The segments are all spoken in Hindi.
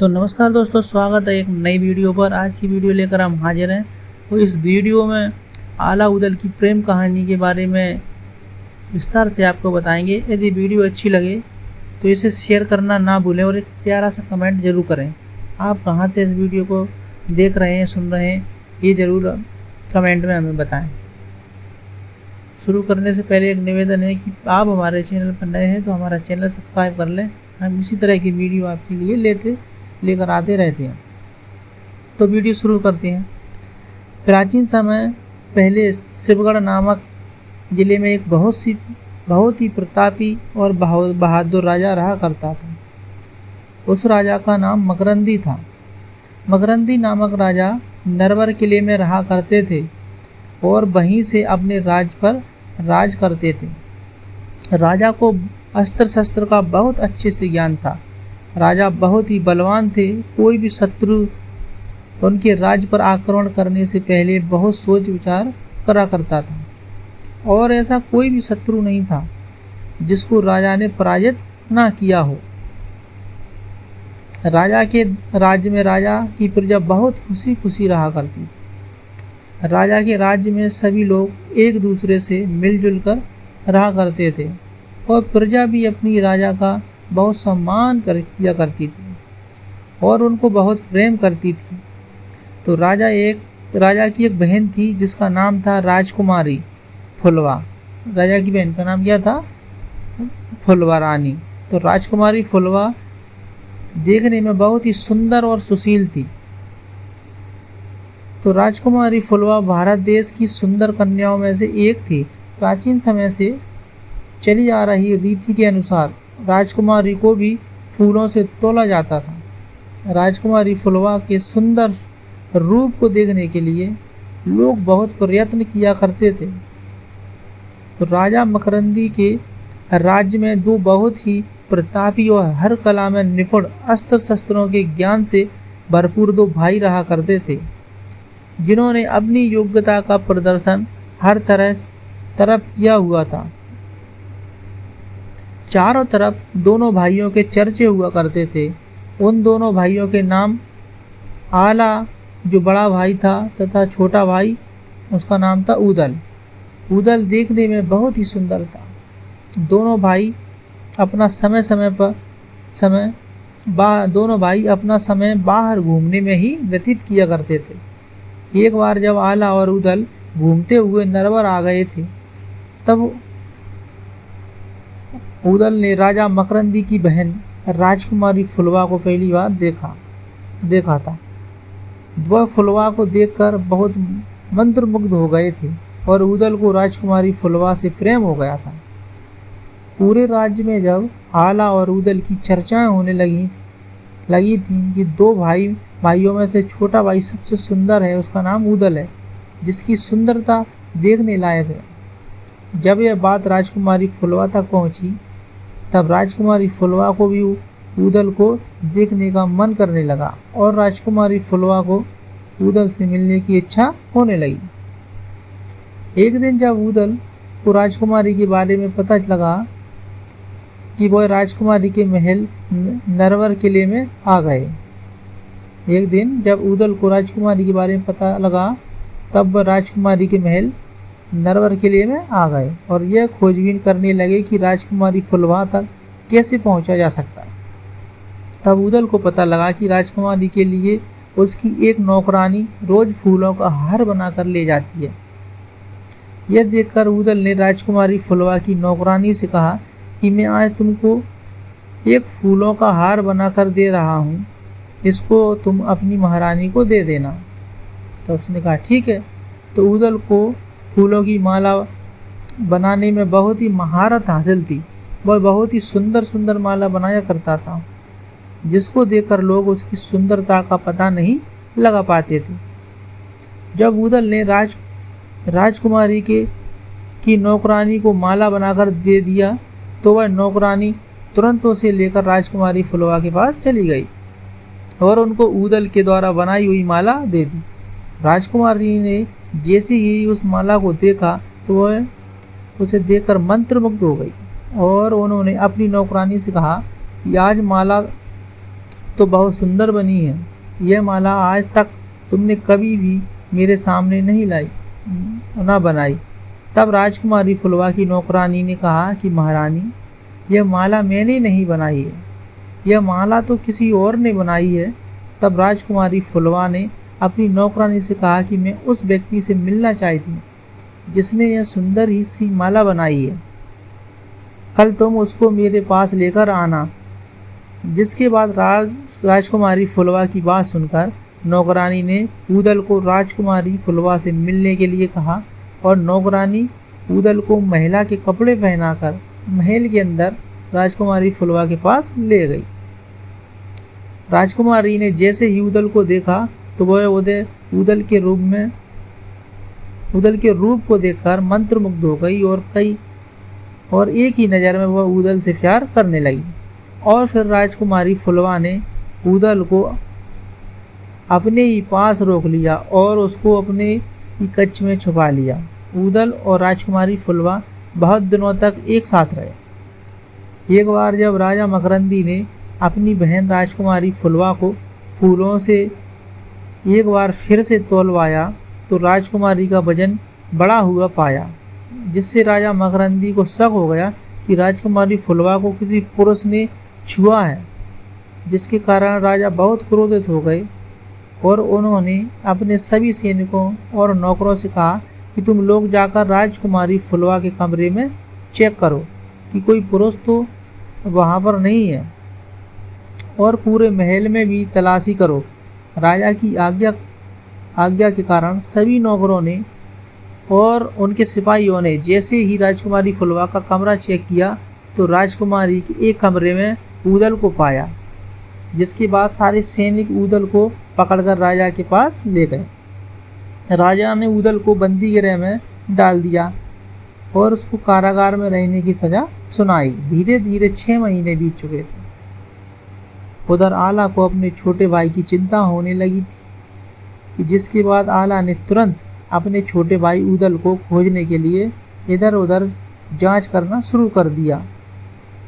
तो नमस्कार दोस्तों, स्वागत है एक नई वीडियो पर। आज की वीडियो लेकर हम हाजिर हैं। तो इस वीडियो में आला उदल की प्रेम कहानी के बारे में विस्तार से आपको बताएंगे। यदि वीडियो अच्छी लगे तो इसे शेयर करना ना भूलें और एक प्यारा सा कमेंट जरूर करें। आप कहाँ से इस वीडियो को देख रहे हैं, सुन रहे हैं, ये ज़रूर कमेंट में हमें बताएँ। शुरू करने से पहले एक निवेदन है कि आप हमारे चैनल पर नए हैं तो हमारा चैनल सब्सक्राइब कर लें। हम इसी तरह की वीडियो आपके लिए लेकर आते रहते हैं। तो वीडियो शुरू करते हैं। प्राचीन समय पहले शिवगढ़ नामक ज़िले में एक बहुत ही प्रतापी और बहादुर राजा रहा करता था। उस राजा का नाम मकरंदी था। मकरंदी नामक राजा नरवर किले में रहा करते थे और वहीं से अपने राज्य पर राज करते थे। राजा को अस्त्र शस्त्र का बहुत अच्छे से ज्ञान था। राजा बहुत ही बलवान थे। कोई भी शत्रु उनके राज्य पर आक्रमण करने से पहले बहुत सोच विचार करा करता था और ऐसा कोई भी शत्रु नहीं था जिसको राजा ने पराजित ना किया हो। राजा के राज्य में राजा की प्रजा बहुत खुशी खुशी रहा करती थी। राजा के राज्य में सभी लोग एक दूसरे से मिलजुल कर रहा करते थे और प्रजा भी अपनी राजा का बहुत सम्मान किया करती थी और उनको बहुत प्रेम करती थी। तो राजा की एक बहन थी जिसका नाम था राजकुमारी फुलवा। राजा की बहन का नाम क्या था? फुलवा रानी। तो राजकुमारी फुलवा देखने में बहुत ही सुंदर और सुशील थी। तो राजकुमारी फुलवा भारत देश की सुंदर कन्याओं में से एक थी। प्राचीन समय से चली आ रही रीति के अनुसार राजकुमारी को भी फूलों से तोला जाता था। राजकुमारी फुलवा के सुंदर रूप को देखने के लिए लोग बहुत प्रयत्न किया करते थे। तो राजा मकरंदी के राज्य में दो बहुत ही प्रतापी और हर कला में निपुण अस्त्र शस्त्रों के ज्ञान से भरपूर दो भाई रहा करते थे, जिन्होंने अपनी योग्यता का प्रदर्शन हर तरफ किया हुआ था। चारों तरफ दोनों भाइयों के चर्चे हुआ करते थे। उन दोनों भाइयों के नाम आला जो बड़ा भाई था तथा छोटा भाई उसका नाम था उदल। उदल देखने में बहुत ही सुंदर था। दोनों भाई अपना समय बाहर घूमने में ही व्यतीत किया करते थे। एक बार जब आला और उदल घूमते हुए नरवर आ गए थे तब उदल ने राजा मकरंदी की बहन राजकुमारी फुलवा को पहली बार देखा था। वह फुलवा को देखकर बहुत मंत्रमुग्ध हो गए थे और उदल को राजकुमारी फुलवा से प्रेम हो गया था। पूरे राज्य में जब आला और उदल की चर्चाएं होने लगी थी कि दो भाइयों में से छोटा भाई सबसे सुंदर है, उसका नाम उदल है, जिसकी सुंदरता देखने लायक है। जब यह बात राजकुमारी फुलवा तक पहुंची तब राजकुमारी फुलवा को भी उदल को देखने का मन करने लगा और राजकुमारी फुलवा को उदल से मिलने की इच्छा होने लगी। एक दिन जब उदल को राजकुमारी के बारे में पता लगा कि वह राजकुमारी के महल नरवर किले में आ गए। एक दिन जब उदल को राजकुमारी के बारे में पता लगा तब वह राजकुमारी के महल नरवर किले में आ गए और यह खोजबीन करने लगे कि राजकुमारी फुलवा तक कैसे पहुंचा जा सकता है। तब उदल को पता लगा कि राजकुमारी के लिए उसकी एक नौकरानी रोज फूलों का हार बनाकर ले जाती है। यह देखकर उदल ने राजकुमारी फुलवा की नौकरानी से कहा कि मैं आज तुमको एक फूलों का हार बनाकर दे रहा हूँ, इसको तुम अपनी महारानी को दे देना। तो उसने कहा ठीक है। तो उदल को फूलों की माला बनाने में बहुत ही महारत हासिल थी। वह बहुत ही सुंदर माला बनाया करता था, जिसको देखकर लोग उसकी सुंदरता का पता नहीं लगा पाते थे। जब उदल ने राजकुमारी की नौकरानी को माला बनाकर दे दिया तो वह नौकरानी तुरंत उसे लेकर राजकुमारी फुलवा के पास चली गई और उनको उदल के द्वारा बनाई हुई माला दे दी। राजकुमारी ने जैसे ही उस माला को देखा तो वह उसे देखकर मंत्रमुग्ध हो गई और उन्होंने अपनी नौकरानी से कहा कि आज माला तो बहुत सुंदर बनी है। यह माला आज तक तुमने कभी भी मेरे सामने नहीं लाई ना बनाई। तब राजकुमारी फुलवा की नौकरानी ने कहा कि महारानी, यह माला मैंने नहीं बनाई है, यह माला तो किसी और ने बनाई है। तब राजकुमारी फुलवा ने अपनी नौकरानी से कहा कि मैं उस व्यक्ति से मिलना चाहती हूँ जिसने यह सुंदर ही सी माला बनाई है। कल तुम उसको मेरे पास लेकर आना। जिसके बाद राजकुमारी फुलवा की बात सुनकर नौकरानी ने ऊदल को राजकुमारी फुलवा से मिलने के लिए कहा और नौकरानी ऊदल को महिला के कपड़े पहनाकर महल के अंदर राजकुमारी फुलवा के पास ले गई। राजकुमारी ने जैसे ही ऊदल को देखा तो वह ऊदल के रूप को देखकर मंत्रमुग्ध हो गई और एक ही नज़र में वह ऊदल से प्यार करने लगी। और फिर राजकुमारी फुलवा ने ऊदल को अपने ही पास रोक लिया और उसको अपने ही कक्ष में छुपा लिया। ऊदल और राजकुमारी फुलवा बहुत दिनों तक एक साथ रहे। एक बार जब राजा मकरंदी ने अपनी बहन राजकुमारी फुलवा को फूलों से एक बार फिर से तौलवाया तो राजकुमारी का वजन बड़ा हुआ पाया, जिससे राजा मकरंदी को शक हो गया कि राजकुमारी फुलवा को किसी पुरुष ने छुआ है, जिसके कारण राजा बहुत क्रोधित हो गए और उन्होंने अपने सभी सैनिकों और नौकरों से कहा कि तुम लोग जाकर राजकुमारी फुलवा के कमरे में चेक करो कि कोई पुरुष तो वहाँ पर नहीं है और पूरे महल में भी तलाशी करो। राजा की आज्ञा के कारण सभी नौकरों ने और उनके सिपाहियों ने जैसे ही राजकुमारी फुलवा का कमरा चेक किया तो राजकुमारी के एक कमरे में ऊदल को पाया, जिसके बाद सारे सैनिक ऊदल को पकड़कर राजा के पास ले गए। राजा ने ऊदल को बंदी गृह में डाल दिया और उसको कारागार में रहने की सजा सुनाई। धीरे धीरे 6 महीने बीत चुके थे। उधर आला को अपने छोटे भाई की चिंता होने लगी थी कि जिसके बाद आला ने तुरंत अपने छोटे भाई ऊदल को खोजने के लिए इधर उधर जांच करना शुरू कर दिया।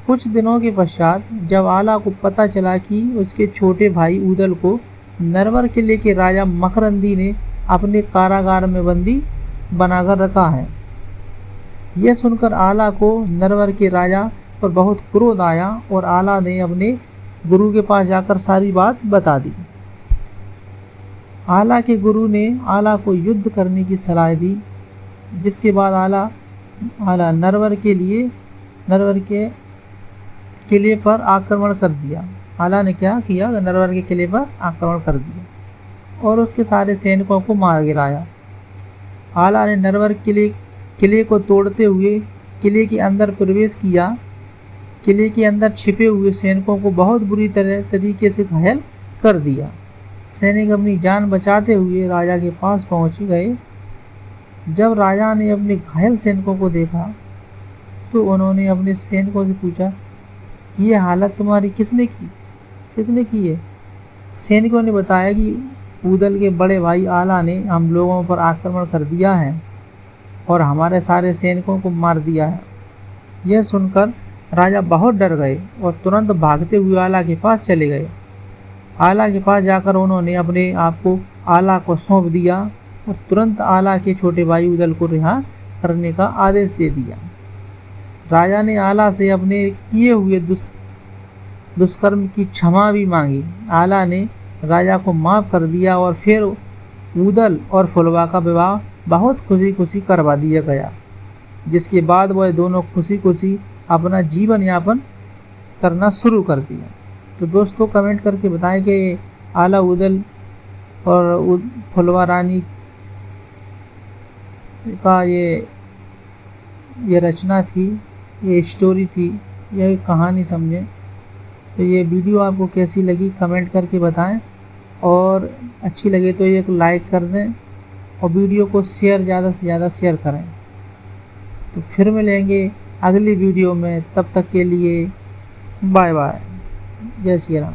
कुछ दिनों के पश्चात जब आला को पता चला कि उसके छोटे भाई ऊदल को नरवर किले के राजा मकरंदी ने अपने कारागार में बंदी बनाकर रखा है, यह सुनकर आला को नरवर के राजा पर बहुत क्रोध आया और आला ने अपने गुरु के पास जाकर सारी बात बता दी। आला के गुरु ने आला को युद्ध करने की सलाह दी, जिसके बाद आला नरवर के किले पर आक्रमण कर दिया। आला ने क्या किया, नरवर के किले पर आक्रमण कर दिया और उसके सारे सैनिकों को मार गिराया। आला ने नरवर किले को तोड़ते हुए किले के अंदर प्रवेश किया। किले के अंदर छिपे हुए सैनिकों को बहुत बुरी तरीके से घायल कर दिया। सैनिक अपनी जान बचाते हुए राजा के पास पहुंच गए। जब राजा ने अपने घायल सैनिकों को देखा तो उन्होंने अपने सैनिकों से पूछा, ये हालत तुम्हारी किसने की है? सैनिकों ने बताया कि ऊदल के बड़े भाई आला ने हम लोगों पर आक्रमण कर दिया है और हमारे सारे सैनिकों को मार दिया है। यह सुनकर राजा बहुत डर गए और तुरंत भागते हुए आला के पास चले गए। आला के पास जाकर उन्होंने अपने आप को आला को सौंप दिया और तुरंत आला के छोटे भाई ऊदल को रिहा करने का आदेश दे दिया। राजा ने आला से अपने किए हुए दुष्कर्म की क्षमा भी मांगी। आला ने राजा को माफ़ कर दिया और फिर ऊदल और फुलवा का विवाह बहुत खुशी खुशी करवा दिया गया, जिसके बाद वह दोनों खुशी खुशी अपना जीवन यापन करना शुरू कर दिया। तो दोस्तों कमेंट करके बताएं कि आला ऊदल और फुलवा रानी का ये रचना थी, ये स्टोरी थी, यह कहानी समझें। तो ये वीडियो आपको कैसी लगी कमेंट करके बताएं और अच्छी लगे तो एक लाइक कर दें और वीडियो को ज़्यादा से ज़्यादा शेयर करें। तो फिर मिलेंगे अगली वीडियो में, तब तक के लिए बाय बाय, जय श्री राम।